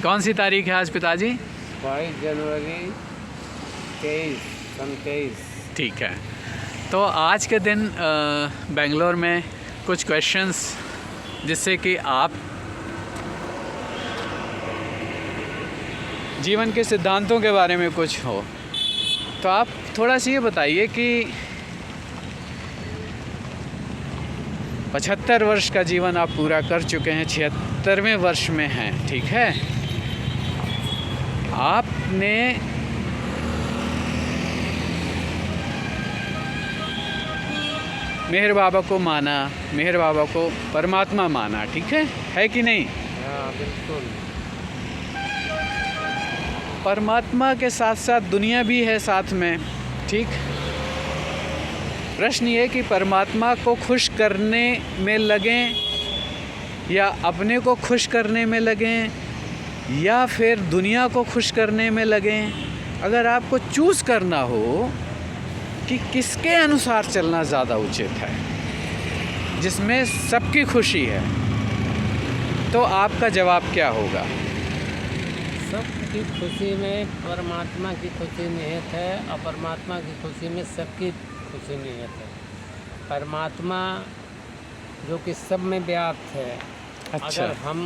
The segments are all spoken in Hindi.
कौन सी तारीख है आज पिताजी? 22 जनवरी 23 ठीक है। तो आज के दिन बेंगलोर में कुछ क्वेश्चंस जिससे कि आप जीवन के सिद्धांतों के बारे में कुछ हो, तो आप थोड़ा सा ये बताइए कि 75 वर्ष का जीवन आप पूरा कर चुके हैं, 76वें वर्ष में हैं, ठीक है। आपने मेहर बाबा को माना, मेहर बाबा को परमात्मा माना, ठीक है कि नहीं? हाँ बिल्कुल। परमात्मा के साथ साथ दुनिया भी है साथ में, ठीक। प्रश्न ये कि परमात्मा को खुश करने में लगें या अपने को खुश करने में लगें या फिर दुनिया को खुश करने में लगें। अगर आपको चूज़ करना हो कि किसके अनुसार चलना ज़्यादा उचित है, जिसमें सबकी खुशी है, तो आपका जवाब क्या होगा? सबकी खुशी में परमात्मा की खुशी निहित है और परमात्मा की खुशी में सबकी खुशी निहित है। परमात्मा जो कि सब में व्याप्त है। अच्छा। अगर हम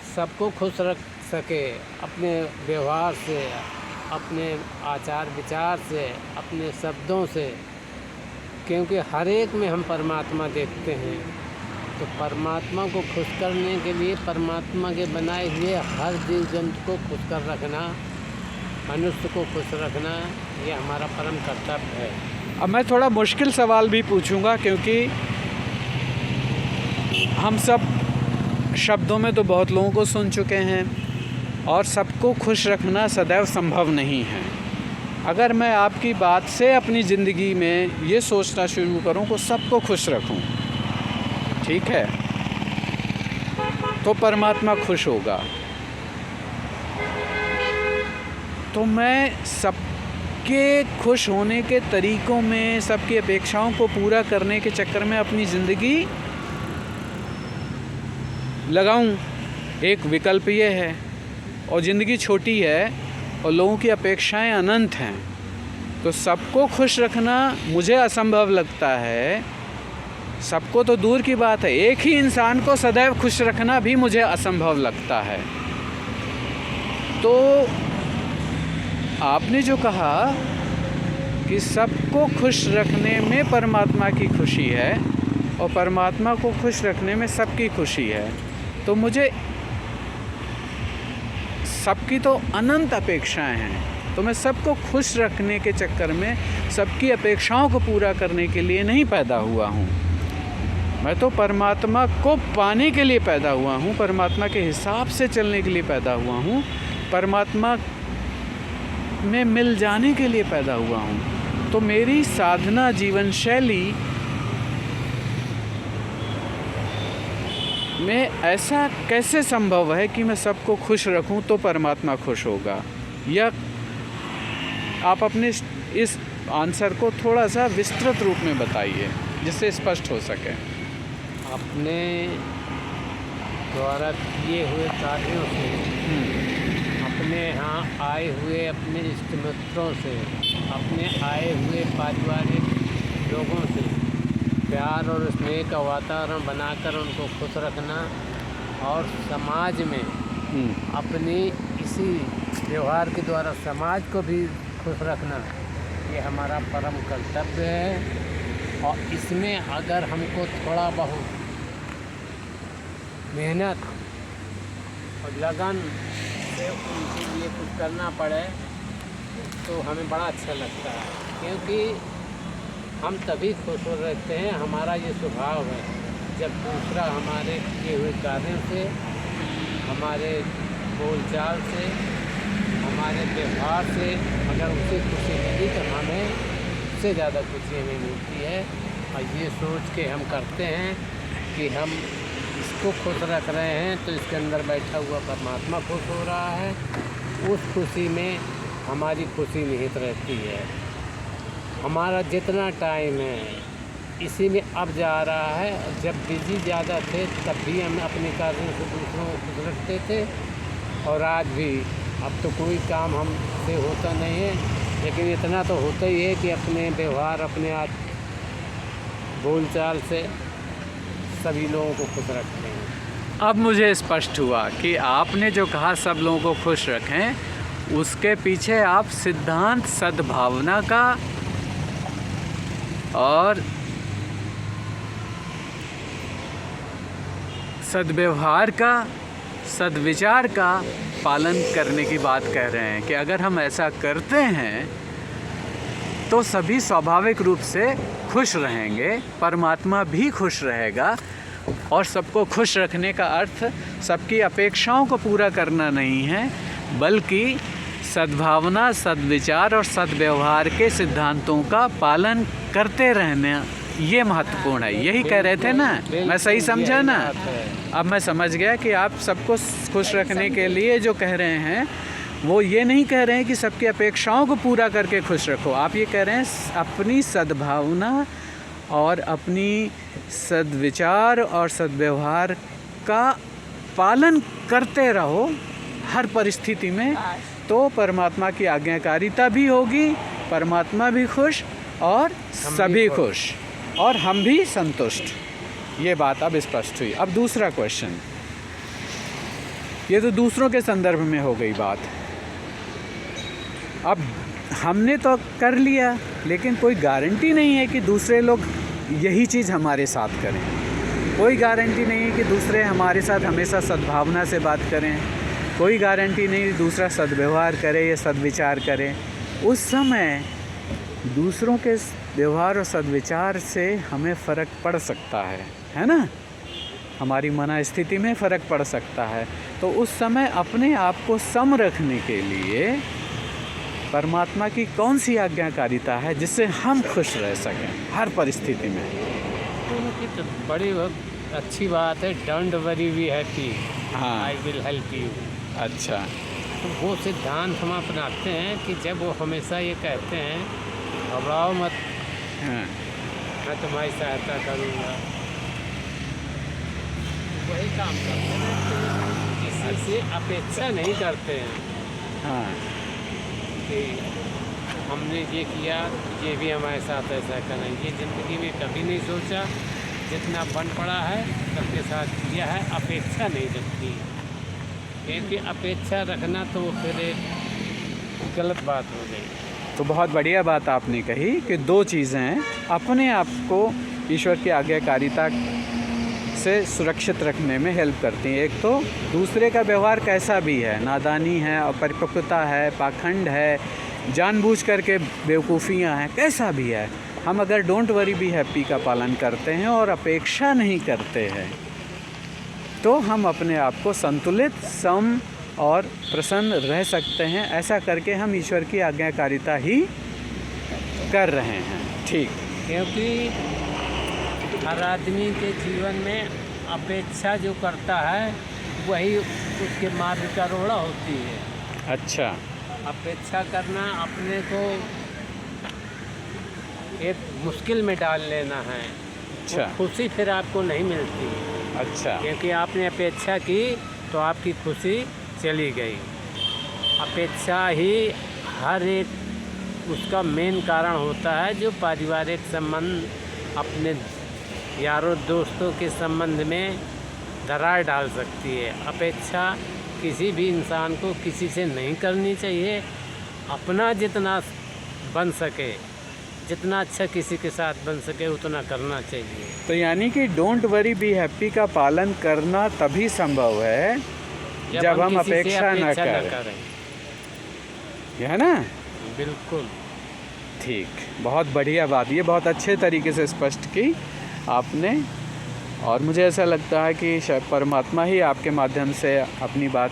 सबको खुश रख सके अपने व्यवहार से, अपने आचार विचार से, अपने शब्दों से, क्योंकि हर एक में हम परमात्मा देखते हैं, तो परमात्मा को खुश करने के लिए परमात्मा के बनाए हुए हर जीव जंतु को खुश कर रखना, मनुष्य को खुश रखना, ये हमारा परम कर्तव्य है। अब मैं थोड़ा मुश्किल सवाल भी पूछूंगा, क्योंकि हम सब शब्दों में तो बहुत लोगों को सुन चुके हैं और सबको खुश रखना सदैव संभव नहीं है। अगर मैं आपकी बात से अपनी ज़िंदगी में ये सोचना शुरू करूं कि सबको खुश रखूं, ठीक है, तो परमात्मा खुश होगा। तो मैं सबके खुश होने के तरीक़ों में, सबकी अपेक्षाओं को पूरा करने के चक्कर में अपनी ज़िंदगी लगाऊं, एक विकल्प ये है। और ज़िंदगी छोटी है और लोगों की अपेक्षाएं अनंत हैं, तो सबको खुश रखना मुझे असंभव लगता है। सबको तो दूर की बात है, एक ही इंसान को सदैव खुश रखना भी मुझे असंभव लगता है। तो आपने जो कहा कि सबको खुश रखने में परमात्मा की खुशी है और परमात्मा को खुश रखने में सबकी खुशी है, तो मुझे सबकी तो अनंत अपेक्षाएं हैं, तो मैं सबको खुश रखने के चक्कर में सबकी अपेक्षाओं को पूरा करने के लिए नहीं पैदा हुआ हूँ। मैं तो परमात्मा को पाने के लिए पैदा हुआ हूँ, परमात्मा के हिसाब से चलने के लिए पैदा हुआ हूँ, परमात्मा में मिल जाने के लिए पैदा हुआ हूँ। तो मेरी साधना जीवन शैली में ऐसा कैसे संभव है कि मैं सबको खुश रखूं तो परमात्मा खुश होगा? या आप अपने इस आंसर को थोड़ा सा विस्तृत रूप में बताइए जिससे स्पष्ट हो सके। अपने द्वारा किए हुए कार्यों से, अपने यहाँ आए हुए अपने इष्ट मित्रों से, अपने आए हुए पारिवारिक लोगों से प्यार और स्नेह का वातावरण बनाकर उनको खुश रखना और समाज में अपनी इसी व्यवहार के द्वारा समाज को भी खुश रखना, ये हमारा परम कर्तव्य है। और इसमें अगर हमको थोड़ा बहुत मेहनत और लगन से उनके लिए कुछ करना पड़े तो हमें बड़ा अच्छा लगता है, क्योंकि हम तभी खुश हो रहते हैं, हमारा ये स्वभाव है। जब दूसरा हमारे किए हुए कार्यों से, हमारे बोलचाल से, हमारे व्यवहार से अगर उसे खुशी मिली तो हमें उससे ज़्यादा खुशी हमें मिलती है। और ये सोच के हम करते हैं कि हम इसको खुश रख रहे हैं तो इसके अंदर बैठा हुआ परमात्मा खुश हो रहा है, उस खुशी में हमारी खुशी निहित रहती है। हमारा जितना टाइम है इसी में अब जा रहा है। जब बिजी ज़्यादा थे तब भी हम अपने कार्यों से दूसरों को खुश रखते थे, और आज भी। अब तो कोई काम हमसे होता नहीं है, लेकिन इतना तो होता ही है कि अपने व्यवहार, अपने आज बोलचाल से सभी लोगों को खुश रखते हैं। अब मुझे स्पष्ट हुआ कि आपने जो कहा सब लोगों को खुश रखें, उसके पीछे आप सिद्धांत सद्भावना का और सद्व्यवहार का, सद्विचार का पालन करने की बात कह रहे हैं कि अगर हम ऐसा करते हैं तो सभी स्वाभाविक रूप से खुश रहेंगे, परमात्मा भी खुश रहेगा। और सबको खुश रखने का अर्थ सबकी अपेक्षाओं को पूरा करना नहीं है, बल्कि सद्भावना, सद्विचार और सद्व्यवहार के सिद्धांतों का पालन करते रहना, ये महत्वपूर्ण है। यही कह रहे थे ना? मैं सही समझा ना? अब मैं समझ गया कि आप सबको खुश रखने के लिए जो कह रहे हैं, वो ये नहीं कह रहे हैं कि सबकी अपेक्षाओं को पूरा करके खुश रखो। आप ये कह रहे हैं अपनी सद्भावना और अपनी सद्विचार और सद्व्यवहार का पालन करते रहो हर परिस्थिति में, तो परमात्मा की आज्ञाकारिता भी होगी, परमात्मा भी खुश और सभी खुश और हम भी संतुष्ट। ये बात अब स्पष्ट हुई। अब दूसरा क्वेश्चन, ये तो दूसरों के संदर्भ में हो गई बात। अब हमने तो कर लिया, लेकिन कोई गारंटी नहीं है कि दूसरे लोग यही चीज़ हमारे साथ करें। कोई गारंटी नहीं है कि दूसरे हमारे साथ हमेशा सद्भावना से बात करें। कोई गारंटी नहीं कि दूसरा सद्व्यवहार करे या सद्विचार करे। उस समय दूसरों के व्यवहार और सद्विचार से हमें फ़र्क पड़ सकता है ना? हमारी मन स्थिति में फ़र्क पड़ सकता है। तो उस समय अपने आप को सम रखने के लिए परमात्मा की कौन सी आज्ञाकारिता है जिससे हम खुश रह सकें हर परिस्थिति में? तो बड़ी अच्छी बात है, डोंट वरी बी हैप्पी, हाँ, आई विल हेल्प यू। अच्छा, तो वो सिद्धांत हम अपनाते हैं कि जब वो हमेशा ये कहते हैं घबराओ मत, हाँ, मैं तुम्हारी सहायता करूँगा, वही काम करते हैं, किसी से अपेक्षा नहीं करते हैं हाँ, कि हमने ये किया, ये भी हमारे साथ ऐसा करें। ये ज़िंदगी में कभी नहीं सोचा, जितना बन पड़ा है सबके साथ किया है, अपेक्षा नहीं रखती। क्योंकि अपेक्षा रखना तो फिर एक गलत बात हो गई। तो बहुत बढ़िया बात आपने कही कि दो चीज़ें हैं अपने आप को ईश्वर की आज्ञाकारिता से सुरक्षित रखने में हेल्प करती हैं। एक तो दूसरे का व्यवहार कैसा भी है, नादानी है, अपरिपक्वता है, पाखंड है, जानबूझ करके बेवकूफ़ियाँ हैं, कैसा भी है, हम अगर डोंट वरी बी हैप्पी का पालन करते हैं और अपेक्षा नहीं करते हैं, तो हम अपने आप को संतुलित, सम और प्रसन्न रह सकते हैं। ऐसा करके हम ईश्वर की आज्ञाकारिता ही कर रहे हैं। ठीक, क्योंकि हर आदमी के जीवन में अपेक्षा जो करता है वही उसके मार्ग का रोड़ा होती है। अच्छा, अपेक्षा करना अपने को एक मुश्किल में डाल लेना है। अच्छा, खुशी फिर आपको नहीं मिलती। अच्छा, क्योंकि आपने अपेक्षा की तो आपकी खुशी चली गई। अपेक्षा ही हर एक उसका मेन कारण होता है जो पारिवारिक संबंध, अपने यारों दोस्तों के संबंध में दरार डाल सकती है। अपेक्षा किसी भी इंसान को किसी से नहीं करनी चाहिए। अपना जितना बन सके, जितना अच्छा किसी के साथ बन सके उतना करना चाहिए। तो यानी कि डोंट वरी बी हैप्पी का पालन करना तभी संभव है जब हम किसी से अपेक्षा न करें। है ना? बिल्कुल ठीक, बहुत बढ़िया बात, ये बहुत अच्छे तरीके से स्पष्ट की आपने। और मुझे ऐसा लगता है कि शायद परमात्मा ही आपके माध्यम से अपनी बात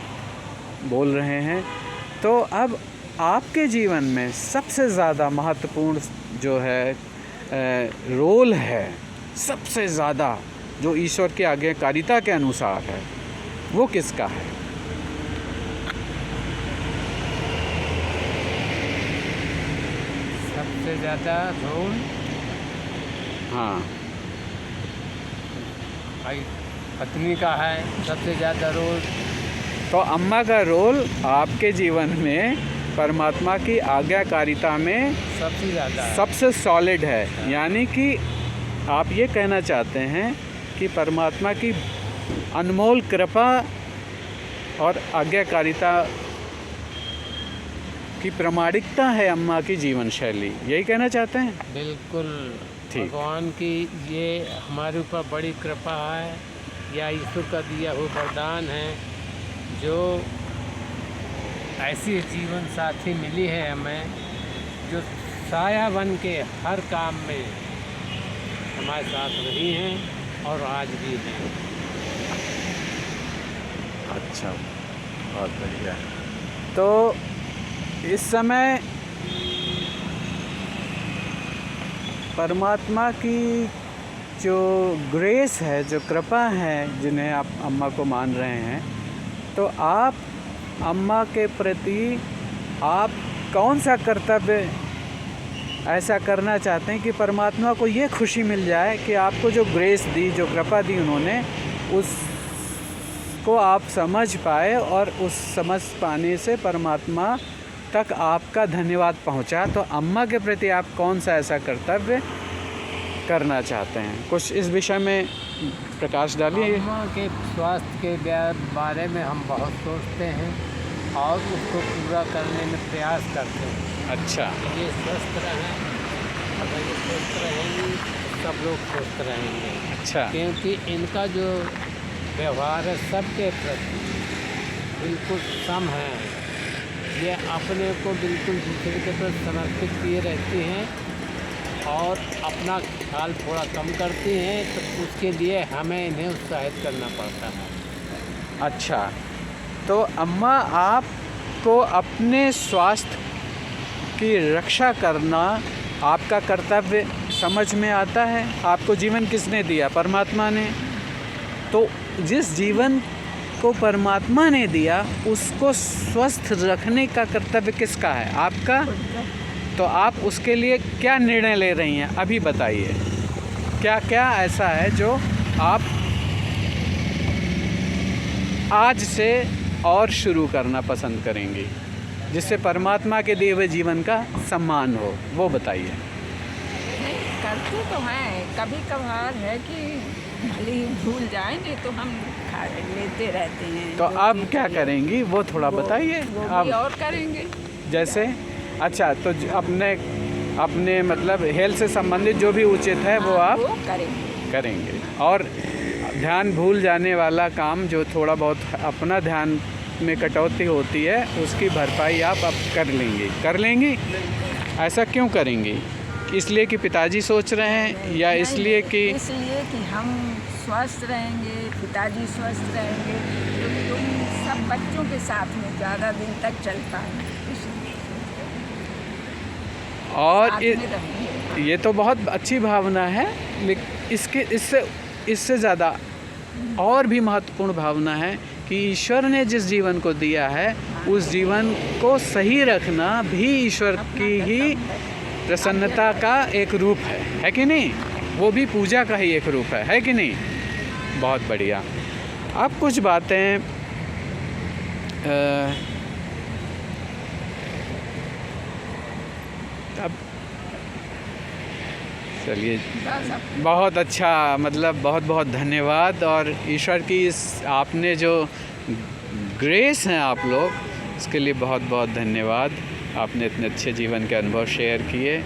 बोल रहे हैं। तो अब आपके जीवन में सबसे ज़्यादा महत्वपूर्ण जो है रोल है, सबसे ज़्यादा जो ईश्वर की आज्ञाकारिता के अनुसार है, वो किसका है? सबसे ज़्यादा रोल हाँ, भाई पत्नी का है। सबसे ज़्यादा रोल तो अम्मा का रोल आपके जीवन में परमात्मा की आज्ञाकारिता में सबसे ज़्यादा है। सबसे सॉलिड है। यानी कि आप ये कहना चाहते हैं कि परमात्मा की अनमोल कृपा और आज्ञाकारिता की प्रामाणिकता है अम्मा की जीवन शैली, यही कहना चाहते हैं? बिल्कुल। ठीक। भगवान की ये हमारे ऊपर बड़ी कृपा है, या ईश्वर का दिया हुआ वरदान है, जो ऐसी जीवन साथी मिली है हमें, जो साया बन के हर काम में हमारे साथ रही हैं और आज भी हैं। अच्छा, बहुत बढ़िया। तो इस समय परमात्मा की जो ग्रेस है, जो कृपा है, जिन्हें आप अम्मा को मान रहे हैं, तो आप अम्मा के प्रति आप कौन सा कर्तव्य ऐसा करना चाहते हैं कि परमात्मा को ये खुशी मिल जाए कि आपको जो ग्रेस दी, जो कृपा दी उन्होंने, उसको आप समझ पाए और उस समझ पाने से परमात्मा तक आपका धन्यवाद पहुंचा। तो अम्मा के प्रति आप कौन सा ऐसा कर्तव्य करना चाहते हैं? कुछ इस विषय में प्रकाश डालिए। अम्मा के स्वास्थ्य के बारे में हम बहुत सोचते हैं और उसको पूरा करने में प्रयास करते हैं। अच्छा। ये स्वस्थ रहें, अगर ये स्वस्थ रहेंगी तो सब लोग स्वस्थ रहेंगे। अच्छा। क्योंकि इनका जो व्यवहार है सबके प्रति बिल्कुल सम है। ये अपने को बिल्कुल दूसरे के प्रति समर्पित किए रहती हैं और अपना ख्याल थोड़ा कम करती हैं, तो उसके लिए हमें इन्हें उत्साहित करना पड़ता है। अच्छा, तो अम्मा आपको अपने स्वास्थ्य की रक्षा करना आपका कर्तव्य समझ में आता है? आपको जीवन किसने दिया? परमात्मा ने। तो जिस जीवन को परमात्मा ने दिया उसको स्वस्थ रखने का कर्तव्य किसका है? आपका। तो आप उसके लिए क्या निर्णय ले रही हैं अभी बताइए? क्या क्या ऐसा है जो आप आज से और शुरू करना पसंद करेंगी जिससे परमात्मा के दिए हुए जीवन का सम्मान हो, वो बताइए। नहीं, करते तो हैं, कभी कभार है कि भले ही भूल जाएं, नहीं तो हम खा लेते रहते हैं। तो अब क्या करेंगी वो थोड़ा बताइए। वो भी अब और करेंगे जैसे अच्छा, तो अपने मतलब हेल्थ से संबंधित जो भी उचित है वो आप वो करेंगे। और ध्यान भूल जाने वाला काम जो थोड़ा बहुत अपना ध्यान में कटौती होती है उसकी भरपाई आप अब कर लेंगी। ऐसा क्यों करेंगी? इसलिए कि पिताजी सोच रहे हैं या इसलिए कि हम स्वस्थ रहेंगे, पिताजी स्वस्थ रहेंगे तो तुम सब बच्चों के साथ में ज़्यादा दिन तक चल पाएंगे। और ये तो बहुत अच्छी भावना है, लेकिन इससे ज़्यादा और भी महत्वपूर्ण भावना है कि ईश्वर ने जिस जीवन को दिया है उस जीवन को सही रखना भी ईश्वर की ही प्रसन्नता का एक रूप है कि नहीं? वो भी पूजा का ही एक रूप है कि नहीं? बहुत बढ़िया। अब कुछ बातें अब चलिए, बहुत अच्छा, मतलब बहुत बहुत धन्यवाद। और ईश्वर की इस आपने जो ग्रेस हैं आप लोग, इसके लिए बहुत बहुत धन्यवाद। आपने इतने अच्छे जीवन के अनुभव शेयर किए।